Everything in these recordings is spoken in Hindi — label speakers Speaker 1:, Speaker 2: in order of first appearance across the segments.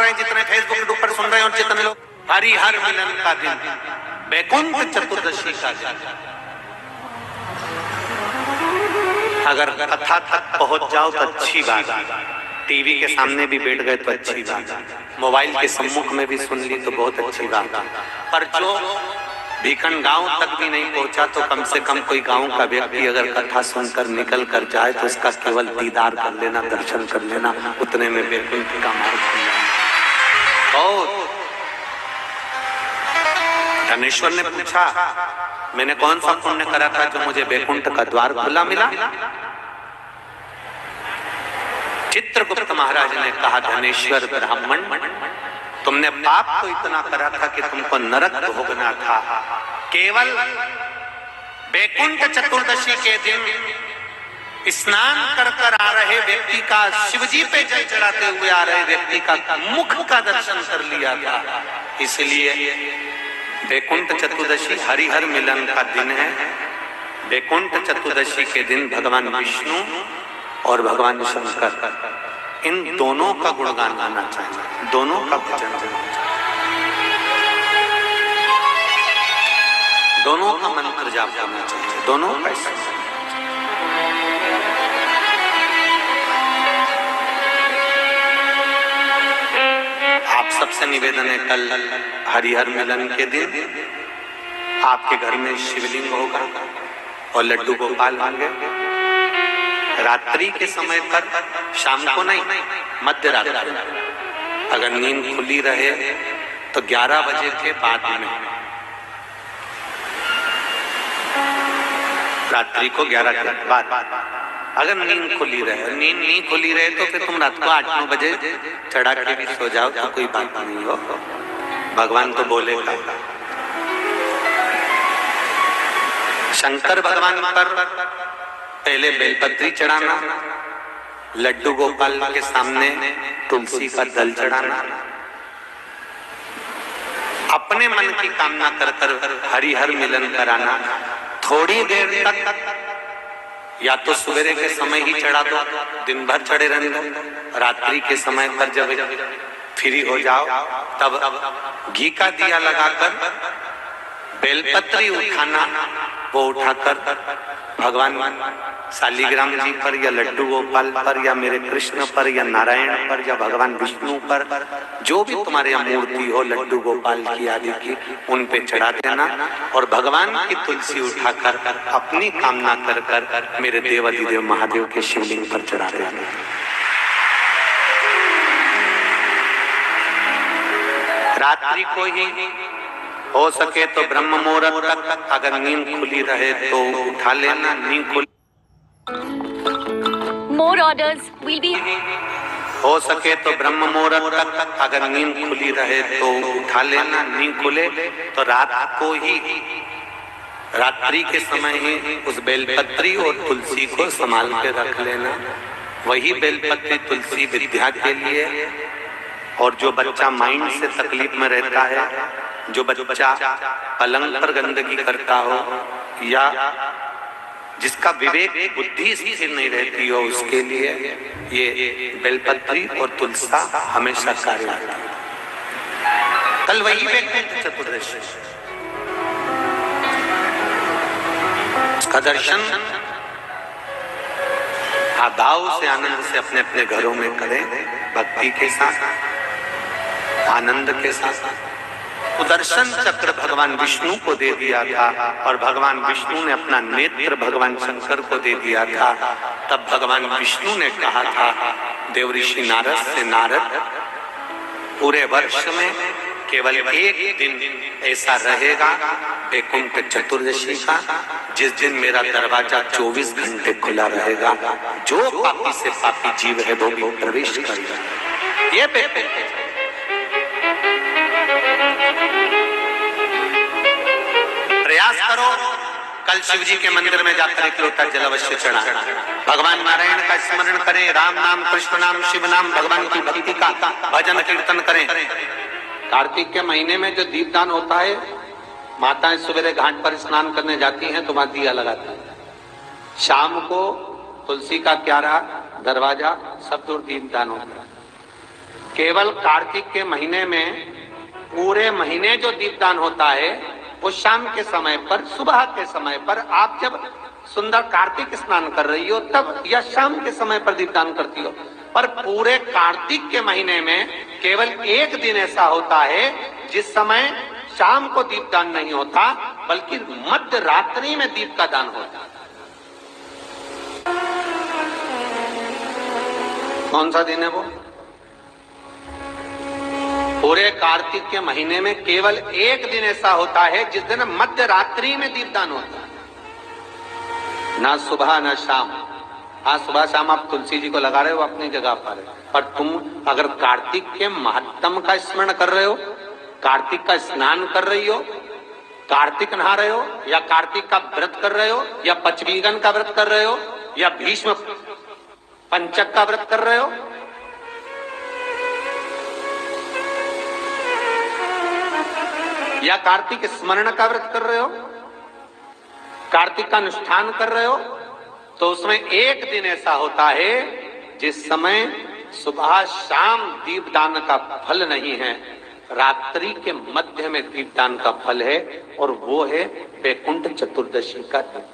Speaker 1: रहे हैं, जितने फेसबुक यूट्यूब पर सुन रहे हैं और जितने लोग, हरिहर मिलन का दिन, वैकुंठ चतुर्दशी का दिन। अगर कथा तक पहुंच जाओ तो अच्छी बात, टीवी के सामने भी बैठ गए तो अच्छी बात, मोबाइल के सम्मुख में भी सुन ली तो बहुत अच्छी बात, पर जो भीखन गांव तक भी नहीं पहुंचा तो कम से कम कोई गांव का व्यक्ति अगर कथा सुनकर निकल कर जाए तो उसका केवल दीदार कर लेना, दर्शन कर लेना, उतने में वैकुंठ का मार्ग खुल जाए। और धनेश्वर ने पूछा, मैंने कौन सा पुण्य करा था जो मुझे वैकुंठ का द्वार खुला मिला? चित्रगुप्त महाराज ने कहा, धनेश्वर ब्राह्मण, तुमने पाप तो इतना करा था कि तुमको नरक भोगना था। केवल वैकुंठ चतुर्दशी के दिन स्नान कर कर आ रहे व्यक्ति का, शिवजी पे जल चढ़ाते हुए आ रहे व्यक्ति का मुख का दर्शन कर लिया था। इसलिए वैकुंठ चतुर्दशी हरिहर मिलन का दिन है। वैकुंठ चतुर्दशी के दिन भगवान विष्णु और भगवान शंकर, इन दोनों का गुणगान गाना चाहिए, दोनों का भजन करना चाहिए, दोनों का मंत्र जाप करना चाहिए, दोनों का। आप सबसे निवेदन है, कल हरिहर मिलन के दिन आपके घर में शिवलिंग होगा और लड्डू गोपाल होंगे। रात्रि के समय पर, शाम को नहीं, मध्य रात्रि, अगर नींद खुली रहे तो 11 बजे के बाद में, रात्रि को 11 के बाद अगर नींद खुली रहे, नींद नहीं खुली रहे तो फिर तुम रात को 8-9 बजे चढ़ा के भी सो जाओ तो कोई बात नहीं हो, भगवान तो बोलेगा। शंकर भगवान पर पहले बेलपत्री चढ़ाना, लड्डू गोपाल के सामने तुलसी का दल चढ़ाना, अपने मन की कामना कर कर हरिहर मिलन कराना। थोड़ी देर तक या तो सवेरे के समय ही चढ़ा दो, दिन भर चढ़े रहने दो, रात्रि के समय पर जब फ्री हो जाओ तब घी का दिया लगाकर बेलपत्री उठाना, वो उठाकर भगवान शालिग्राम जी पर या लड्डू गोपाल पर या मेरे कृष्ण पर या नारायण पर या भगवान विष्णु पर, जो भी तुम्हारे यहाँ मूर्ति हो लड्डू गोपाल की आदि की, उन पे चढ़ा देना और भगवान की तुलसी उठाकर अपनी कामना कर कर मेरे देवाधिदेव महादेव के शिवलिंग पर चढ़ा देना। रात्रि को ही हो सके तो ब्रह्म मुहूर्त तक, अगर नींद खुली रहे तो उठा लेना, नींद खुली
Speaker 2: More orders will be.
Speaker 1: हो सके तो ब्रह्म मुहूर्त तक, अगर नींद खुली रहे तो उठा लेना, नींद खुले तो रात को ही, रात्रि के समय ही उस बेलपत्री और तुलसी को संभाल के रख लेना। वही बेलपत्री तुलसी विद्या के लिए, और जो बच्चा माइंड से तकलीफ में रहता है, जो बच्चा पलंग पर गंदगी करता हो या जिसका विवेक बुद्धि स्थिर नहीं रहती हो, उसके लिए ये बेलपत्री और तुलसा हमेशा कार्य आता है। कल वही वैकुंठ चतुर्दशी, उसका दर्शन भाव से, आनंद से अपने अपने घरों में करें, भक्ति के साथ, आनंद के साथ। सुदर्शन चक्र भगवान विष्णु को दे दिया था और भगवान विष्णु ने अपना नेत्र भगवान शंकर को दे दिया था। तब भगवान विष्णु ने कहा था देव ऋषि नारद से, नारद, पूरे वर्ष में केवल एक दिन ऐसा रहेगा वैकुंठ चतुर्दशी का, जिस दिन मेरा दरवाजा 24 घंटे खुला रहेगा, जो पापी से पापी जीव है वो भी प्रवेश करेगा। ये प्रयास करो, कल शिव जी के मंदिर में जाकर एक लोटा जल अवश्य चढ़ाना, भगवान नारायण का स्मरण करें, राम नाम, कृष्ण नाम, शिव नाम, भगवान की भक्ति का भजन कीर्तन करें। कार्तिक के महीने में जो दीपदान होता है, माताएं सवेरे घाट पर स्नान करने जाती हैं तो वहां दिया लगाती है, शाम को तुलसी का क्यारा, दरवाजा सब दूर दीपदान होता है। केवल कार्तिक के महीने में पूरे महीने जो दीपदान होता है वो शाम के समय पर, सुबह के समय पर, आप जब सुंदर कार्तिक स्नान कर रही हो तब, या शाम के समय पर दीपदान करती हो। पर पूरे कार्तिक के महीने में केवल एक दिन ऐसा होता है जिस समय शाम को दीपदान नहीं होता, बल्कि मध्य रात्रि में दीप का दान होता है। कौन सा दिन है वो? पूरे कार्तिक के महीने में केवल एक दिन ऐसा होता है जिस दिन मध्य रात्रि में दीपदान होता है, ना सुबह ना शाम। हाँ, सुबह शाम आप तुलसी जी को लगा रहे हो अपनी जगह पर तुम अगर कार्तिक के महत्तम का स्मरण कर रहे हो, कार्तिक का स्नान कर रही हो, कार्तिक नहा रहे हो, या कार्तिक का व्रत कर रहे हो, या पचवीगन का व्रत कर रहे हो, या भीष्म पंचक का व्रत कर रहे हो, या कार्तिक स्मरण का व्रत कर रहे हो, कार्तिक का अनुष्ठान कर रहे हो, तो उसमें एक दिन ऐसा होता है जिस समय सुबह शाम दीपदान का फल नहीं है, रात्रि के मध्य में दीपदान का फल है, और वो है वैकुंठ चतुर्दशी का दिन।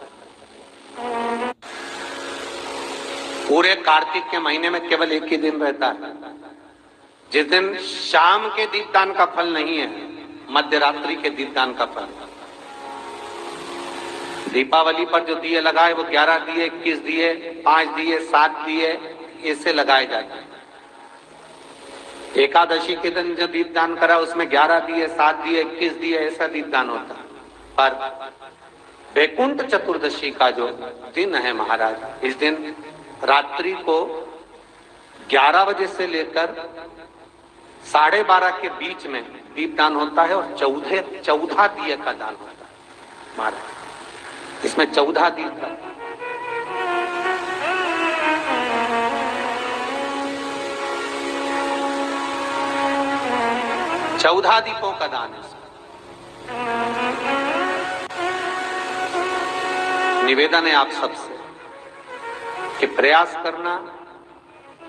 Speaker 1: पूरे कार्तिक के महीने में केवल एक ही दिन रहता है जिस दिन शाम के दीपदान का फल नहीं है, मध्य रात्रि के दीपदान का फल। दीपावली पर जो दिए लगाए वो 11 दिए, 21 दिए, 5 दिए, 7 दिए, ऐसे लगाए जाते हैं। एकादशी के दिन जो दीपदान करा उसमें 11 दिए, 7 दिए, 21 दिए, ऐसा दीपदान होता है। पर वैकुंठ चतुर्दशी का जो दिन है महाराज, इस दिन रात्रि को 11 बजे से लेकर 12:30 के बीच में दीपदान होता है, और 14 दिए का दान होता है महाराज। इसमें 14 दीप का, चौदह दीपों का दान है। निवेदन है आप सबसे कि प्रयास करना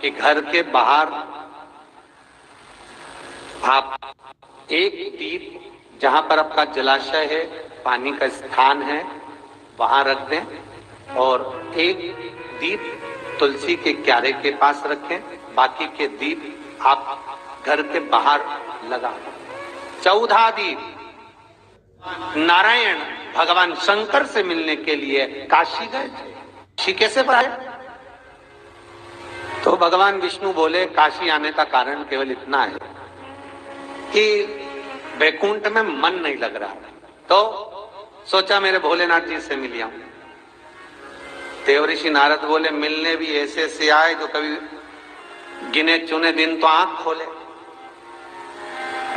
Speaker 1: कि घर के बाहर आप एक दीप, जहां पर आपका जलाशय है, पानी का स्थान है, वहां रख दें, और एक दीप तुलसी के क्यारे के पास रखें, बाकी के दीप आप घर के बाहर लगा दें। 14 दीप। नारायण भगवान शंकर से मिलने के लिए काशी गए थे। काशी कैसे आए? तो भगवान विष्णु बोले काशी आने का कारण केवल इतना है कि वैकुंठ में मन नहीं लग रहा, तो सोचा मेरे भोलेनाथ जी से मिल आऊं। देवऋषि नारद बोले मिलने भी ऐसे से आए जो कभी गिने चुने दिन तो आंख खोले।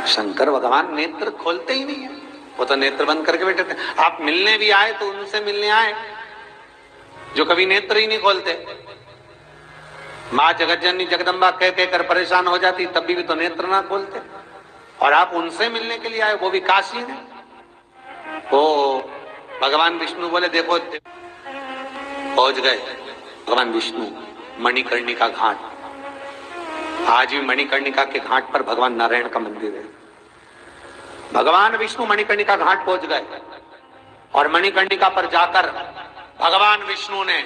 Speaker 1: शंकर भगवान नेत्र खोलते ही नहीं है, वो तो नेत्र बंद करके बैठे थे। आप मिलने भी आए तो उनसे मिलने आए जो कभी नेत्र ही नहीं खोलते। माँ जगतजननी जगदम्बा कह कहकर परेशान हो जाती, तब भी तो नेत्र ना खोलते, और आप उनसे मिलने के लिए आए, वो भी काशी में। ओ भगवान विष्णु बोले देखो, पहुंच गए भगवान विष्णु मणिकर्णिका घाट। आज भी मणिकर्णिका के घाट पर भगवान नारायण का मंदिर है। भगवान विष्णु मणिकर्णिका घाट पहुंच गए, और मणिकर्णिका पर जाकर भगवान विष्णु ने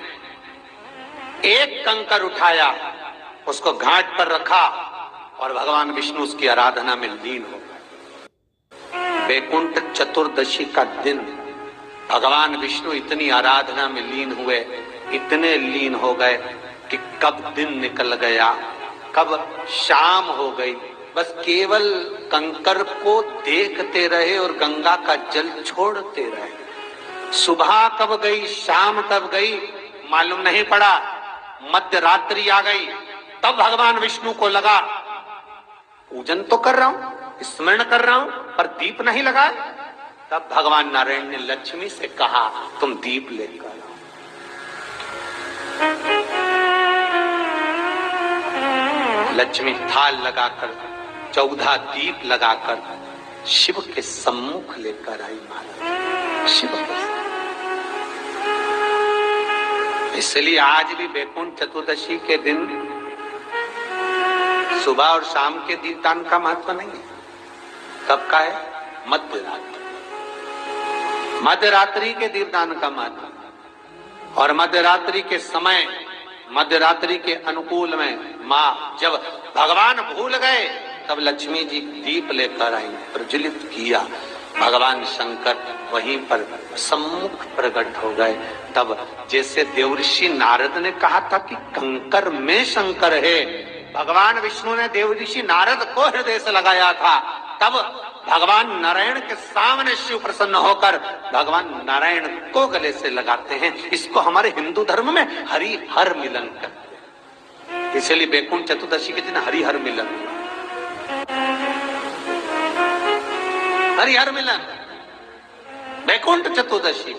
Speaker 1: एक कंकर उठाया, उसको घाट पर रखा, और भगवान विष्णु उसकी आराधना में लीन हो गए। वैकुंठ चतुर्दशी का दिन भगवान विष्णु इतनी आराधना में लीन हुए, इतने लीन हो गए कि कब दिन निकल गया, कब शाम हो गई, बस केवल कंकर को देखते रहे और गंगा का जल छोड़ते रहे। सुबह कब गई, शाम कब गई, मालूम नहीं पड़ा। मध्य रात्रि आ गई, तब भगवान विष्णु को लगा पूजन तो कर रहा हूं, स्मरण कर रहा हूं, पर दीप नहीं लगा। तब भगवान नारायण ने लक्ष्मी से कहा तुम दीप लेकर आओ। लक्ष्मी थाल लगाकर 14 दीप लगाकर शिव के सम्मुख लेकर आई महाराज। शिव के इसलिए आज भी वैकुंठ चतुर्दशी के दिन सुबह और शाम के दीपदान का महत्व नहीं है। कब का है? मध्य रात्रि, मध्य रात्रि के दीपदान का महत्व। और मध्य रात्रि के समय, मध्य रात्रि के अनुकूल में माँ जब भगवान भूल गए तब लक्ष्मी जी दीप लेकर आई, प्रज्वलित किया, भगवान शंकर वहीं पर सम्मुख प्रकट हो गए। तब जैसे देवऋषि नारद ने कहा था कि कंकर में शंकर है, भगवान विष्णु ने देवऋषि नारद को हृदय से लगाया था, तब भगवान नारायण के सामने शिव प्रसन्न होकर भगवान नारायण को गले से लगाते हैं। इसको हमारे हिंदू धर्म में हरि हर मिलन कहते हैं। इसलिए बैकुंठ चतुर्दशी के दिन हरि हर मिलन, हरि हर मिलन बैकुंठ चतुर्दशी।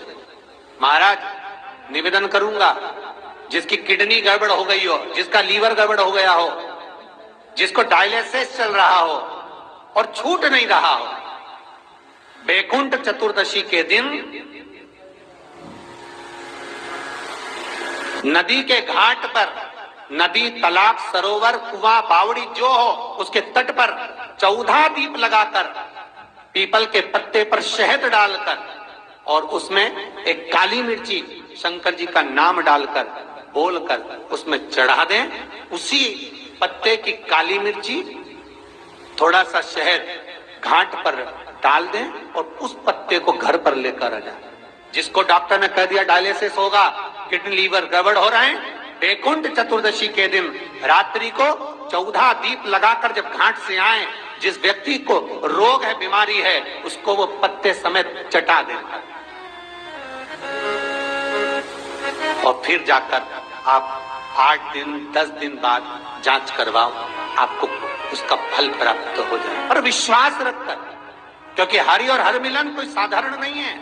Speaker 1: महाराज निवेदन करूंगा, जिसकी किडनी गड़बड़ हो गई हो, जिसका लीवर गड़बड़ हो गया हो, जिसको डायलिसिस चल रहा हो और छूट नहीं रहा हो, बैकुंठ चतुर्दशी के दिन नदी के घाट पर, नदी, तालाब, सरोवर, कुआं, बावड़ी जो हो, उसके तट पर 14 दीप लगाकर, पीपल के पत्ते पर शहद डालकर और उसमें एक काली मिर्ची शंकर जी का नाम डालकर बोलकर उसमें चढ़ा दें। उसी पत्ते की काली मिर्ची, थोड़ा सा शहद घाट पर डाल दें और उस पत्ते को घर पर लेकर आ जाए। जिसको डॉक्टर ने कह दिया डायलिसिस होगा, किडनी लीवर गड़बड़ हो रहे हैं, बैकुंठ चतुर्दशी के दिन रात्रि को 14 दीप लगाकर जब घाट से आए, जिस व्यक्ति को रोग है, बीमारी है, उसको वो पत्ते समेत चटा देना और फिर जाकर आप 8 दिन 10 दिन बाद जांच करवाओ, आपको उसका फल प्राप्त हो जाए। और विश्वास रखकर, क्योंकि हरि और हर मिलन कोई साधारण नहीं है।